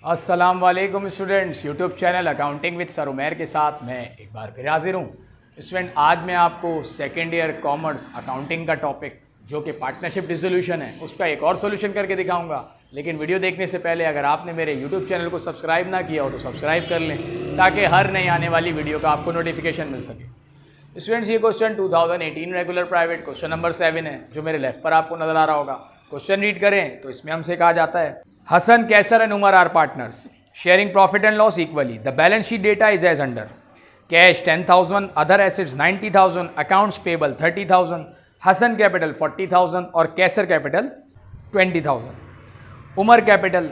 अस्सलाम वालेकुम students, YouTube channel accounting with sir Umair के साथ मैं एक बार फिर हाजिर हूँ। स्टूडेंट, आज मैं आपको सेकेंड ईयर कॉमर्स अकाउंटिंग का टॉपिक जो कि पार्टनरशिप डिसोल्यूशन है उसका एक और सोल्यूशन करके दिखाऊंगा। लेकिन वीडियो देखने से पहले अगर आपने मेरे यूट्यूब चैनल को सब्सक्राइब ना किया हो तो सब्सक्राइब कर लें ताकि हर नई आने वाली वीडियो का आपको नोटिफिकेशन मिल सके। स्टूडेंट्स, ये question 2018 regular private question number 7 है जो मेरे लेफ्ट पर आपको नजर आ रहा होगा। क्वेश्चन रीड करें तो इसमें हमसे कहा जाता है, Hassan, Kaisar and Umar are partners, sharing profit and loss equally. The balance sheet data is as under. Cash 10,000, other assets 90,000, accounts payable 30,000, Hassan capital 40,000 और Kaisar capital 20,000. Umar capital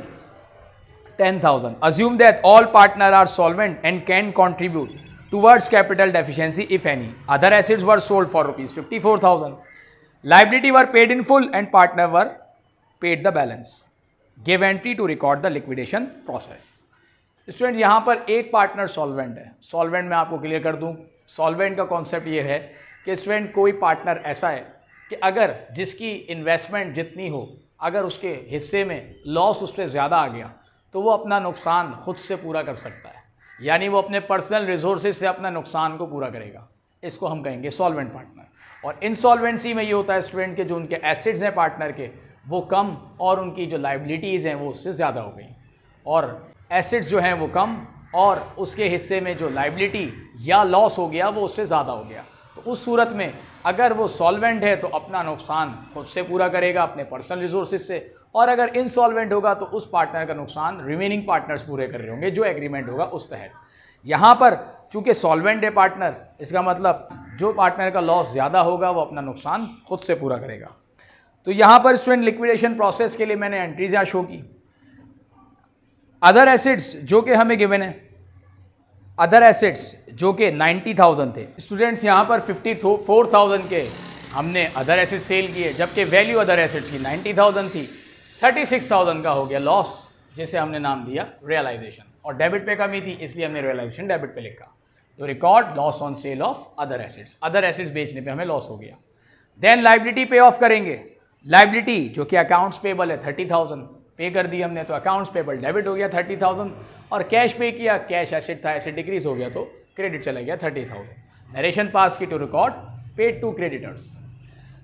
10,000. Assume that all partners are solvent and can contribute towards capital deficiency if any. Other assets were sold for rupees 54,000. Liability were paid in full and partner were paid the balance. Give entry to record the liquidation process. Student, यहाँ पर एक partner solvent है। Solvent मैं आपको clear कर दूँ, solvent का concept ये है कि स्टूडेंट कोई पार्टनर ऐसा है कि अगर जिसकी इन्वेस्टमेंट जितनी हो, अगर उसके हिस्से में लॉस उससे ज़्यादा आ गया तो वो अपना नुकसान खुद से पूरा कर सकता है, यानी वो अपने पर्सनल रिसोर्सेज से अपना नुकसान को पूरा करेगा। इसको हम कहेंगे सॉल्वेंट पार्टनर। और इंसॉल्वेंसी में ये होता है स्टूडेंट के जो उनके एसेट्स हैं पार्टनर के वो कम और उनकी जो लाइबिलिटीज़ हैं वो उससे ज़्यादा हो गई, और एसेट्स जो हैं वो कम और उसके हिस्से में जो लाइबिलिटी या लॉस हो गया वो उससे ज़्यादा हो गया। तो उस सूरत में अगर वो सॉल्वेंट है तो अपना नुकसान खुद से पूरा करेगा अपने पर्सनल रिसोर्सेज से, और अगर इनसॉल्वेंट होगा तो उस पार्टनर का नुकसान रिमेनिंग पार्टनर्स पूरे कर रहे होंगे जो एग्रीमेंट होगा उस तहत। यहाँ पर चूँकि सॉल्वेंट है पार्टनर, इसका मतलब जो पार्टनर का लॉस ज़्यादा होगा वो अपना नुकसान खुद से पूरा करेगा। तो यहाँ पर स्टूडेंट लिक्विडेशन प्रोसेस के लिए मैंने एंट्रीज यहाँ शो की। अदर एसेट्स जो कि हमें गिवन है, अदर एसेट्स जो कि 90,000 थे। स्टूडेंट्स, यहाँ पर 54,000 के हमने अदर एसेट्स सेल किए, जबकि वैल्यू अदर एसेट्स की 90,000 थी। 36,000 का हो गया लॉस, जिसे हमने नाम दिया रियलाइजेशन, और डेबिट पे कमी थी इसलिए हमने रियलाइजेशन डेबिट पे लिखा। तो record loss on sale of other assets, other assets बेचने पे हमें लॉस हो गया। देन लाइबिलिटी पे ऑफ करेंगे। लाइबिलिटी जो कि अकाउंट्स पेबल है 30,000 पे कर दी हमने, तो अकाउंट्स पेबल डेबिट हो गया 30,000, और कैश पे किया, कैश एसेट था एसेट डिक्रीज हो गया तो क्रेडिट चला गया 30,000। नरेशन पास की to record paid to creditors.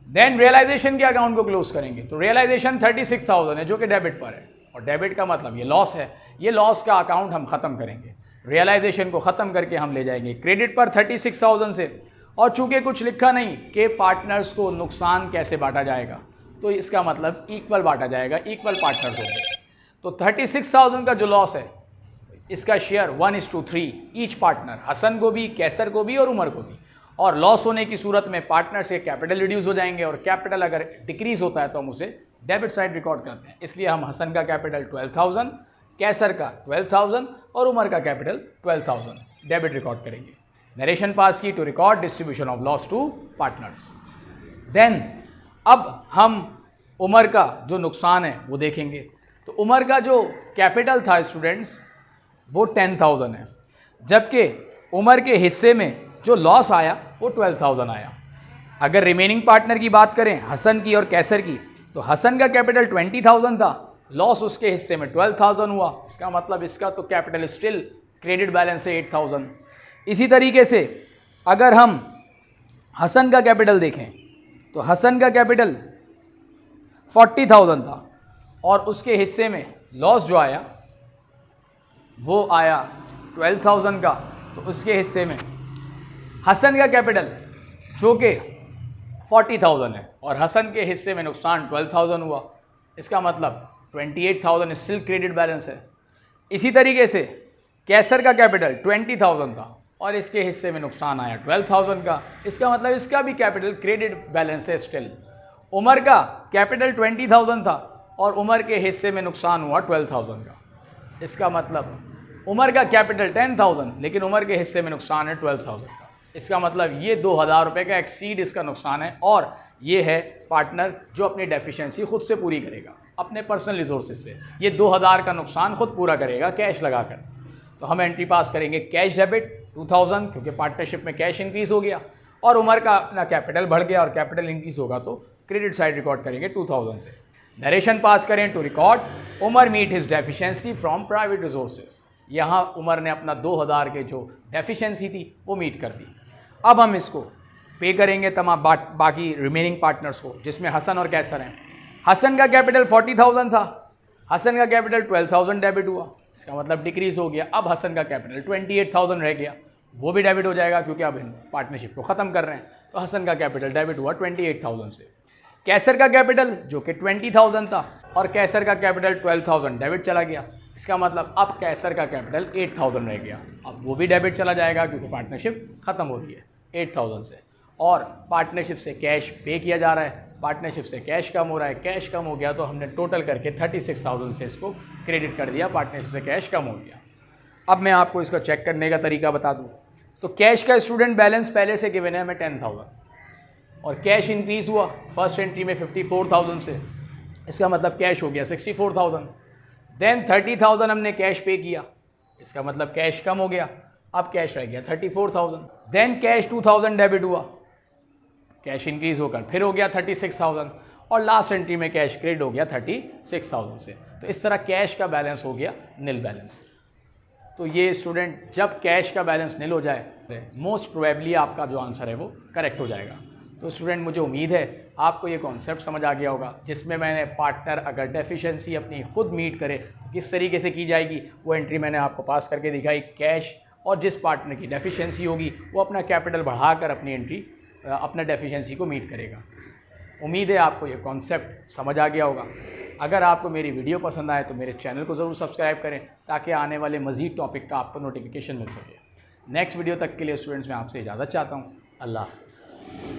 Then realization के अकाउंट को क्लोज करेंगे, तो रियलाइजेशन 36,000 है जो कि डेबिट पर है, और डेबिट का मतलब ये लॉस है, ये लॉस का अकाउंट हम ख़त्म करेंगे। रियलाइजेशन को ख़त्म करके हम ले जाएंगे क्रेडिट पर 36,000 से, और चूँकि कुछ लिखा नहीं कि पार्टनर्स को नुकसान कैसे बांटा जाएगा, तो इसका मतलब इक्वल बांटा जाएगा, इक्वल पार्टनर्स होंगे। तो 36,000 का जो लॉस है इसका शेयर 1:3 ईच पार्टनर, हसन को भी, कैसर को भी और उमर को भी। और लॉस होने की सूरत में पार्टनर से कैपिटल रिड्यूस हो जाएंगे, और कैपिटल अगर डिक्रीज होता है तो हम उसे डेबिट साइड रिकॉर्ड करते हैं। इसलिए हम हसन का कैपिटल 12,000, कैसर का 12,000 और उमर का कैपिटल 12,000 डेबिट रिकॉर्ड करेंगे। नरेशन पास की to record distribution of loss to partners. Then अब हम उमर का जो नुकसान है वो देखेंगे। तो उमर का जो कैपिटल था स्टूडेंट्स वो 10,000 है, जबकि उमर के हिस्से में जो लॉस आया वो 12,000 आया। अगर रिमेनिंग पार्टनर की बात करें हसन की और कैसर की, तो हसन का कैपिटल 20,000 था, लॉस उसके हिस्से में 12,000 हुआ। इसका मतलब इसका तो कैपिटल स्टिल क्रेडिट बैलेंस है 8,000। इसी तरीके से अगर हम हसन का कैपिटल देखें तो हसन का कैपिटल 40,000 था, और उसके हिस्से में लॉस जो आया वो आया 12,000 का। तो उसके हिस्से में हसन का कैपिटल जो कि 40,000 है और हसन के हिस्से में नुकसान 12,000 हुआ। इसका मतलब 28,000 स्टिल क्रेडिट बैलेंस है। इसी तरीके से कैसर का कैपिटल 20,000 था और इसके हिस्से में नुकसान आया 12,000 का। इसका मतलब इसका भी कैपिटल क्रेडिट बैलेंस है स्टिल। उमर का कैपिटल 20,000 था और उमर के हिस्से में नुकसान हुआ 12,000 का। इसका मतलब उमर का कैपिटल 10,000 लेकिन उमर के हिस्से में नुकसान है 12,000 का। इसका मतलब ये 2,000 रुपये का एक्सीड इसका नुकसान है, और ये है पार्टनर जो अपनी डेफिशिएंसी खुद से पूरी करेगा अपने पर्सनल रिसोर्सेज से। ये 2,000 का नुकसान खुद पूरा करेगा कैश लगाकर। तो हम एंट्री पास करेंगे कैश डेबिट 2,000 क्योंकि पार्टनरशिप में कैश इंक्रीज़ हो गया, और उमर का अपना कैपिटल बढ़ गया और कैपिटल इंक्रीज़ होगा तो क्रेडिट साइड रिकॉर्ड करेंगे 2000 से। नरेशन पास करें to record Umar meet his deficiency from private resources. यहाँ उमर ने अपना 2000 के जो डेफिशिएंसी थी वो मीट कर दी। अब हम इसको पे करेंगे तमाम बाकी रिमेनिंग पार्टनर्स को, जिसमें हसन और कैसर हैं। हसन का कैपिटल 40,000 था, हसन का कैपिटल 12,000 डेबिट हुआ, इसका मतलब डिक्रीज हो गया। अब हसन का कैपिटल 28,000 रह गया, वो भी डेबिट हो जाएगा क्योंकि अब इन पार्टनरशिप को ख़त्म कर रहे हैं। तो हसन का कैपिटल डेबिट हुआ 28,000 से। कैसर का कैपिटल जो कि 20,000 था और कैसर का कैपिटल 12,000 डेबिट चला गया, इसका मतलब अब कैसर का कैपिटल 8,000 रह गया, अब वो भी डेबिट चला जाएगा क्योंकि पार्टनरशिप ख़त्म हो रही है 8,000 से। और पार्टनरशिप से कैश पे किया जा रहा है, पार्टनरशिप से कैश कम हो रहा है, कैश कम हो गया तो हमने टोटल करके 36,000 से इसको क्रेडिट कर दिया, पार्टनरशिप से कैश कम हो गया। अब मैं आपको इसका चेक करने का तरीका बता दूँ तो कैश का स्टूडेंट बैलेंस पहले से गिवन है हमें 10,000 और कैश इंक्रीज़ हुआ फर्स्ट एंट्री में 54,000 से, इसका मतलब कैश हो गया 64,000। देन 30,000 हमने कैश पे किया, इसका मतलब कैश कम हो गया, अब कैश रह गया 34,000। देन कैश 2,000 डेबिट हुआ, कैश इंक्रीज़ होकर फिर हो गया 36,000 और लास्ट एंट्री में कैश क्रेडिट हो गया 36,000 से। तो इस तरह कैश का बैलेंस हो गया नील बैलेंस। तो ये स्टूडेंट जब कैश का बैलेंस नील हो जाए मोस्ट प्रोबेबली आपका जो आंसर है वो करेक्ट हो जाएगा। तो स्टूडेंट मुझे उम्मीद है आपको ये कॉन्सेप्ट समझ आ गया होगा, जिसमें मैंने पार्टनर अगर डेफिशिएंसी अपनी खुद मीट करे तो किस तरीके से की जाएगी वो एंट्री मैंने आपको पास करके दिखाई कैश, और जिस पार्टनर की डेफिशिएंसी होगी वो अपना कैपिटल बढ़ाकर अपनी एंट्री अपना डेफिशिएंसी को मीट करेगा। उम्मीद है आपको ये कॉन्सेप्ट समझ आ गया होगा। अगर आपको मेरी वीडियो पसंद आए तो मेरे चैनल को ज़रूर सब्सक्राइब करें ताकि आने वाले मज़ीद टॉपिक का आपको नोटिफिकेशन मिल सके। नेक्स्ट वीडियो तक के लिए स्टूडेंट्स मैं आपसे इजाज़त चाहता हूँ। अल्लाह हाफ़िज़।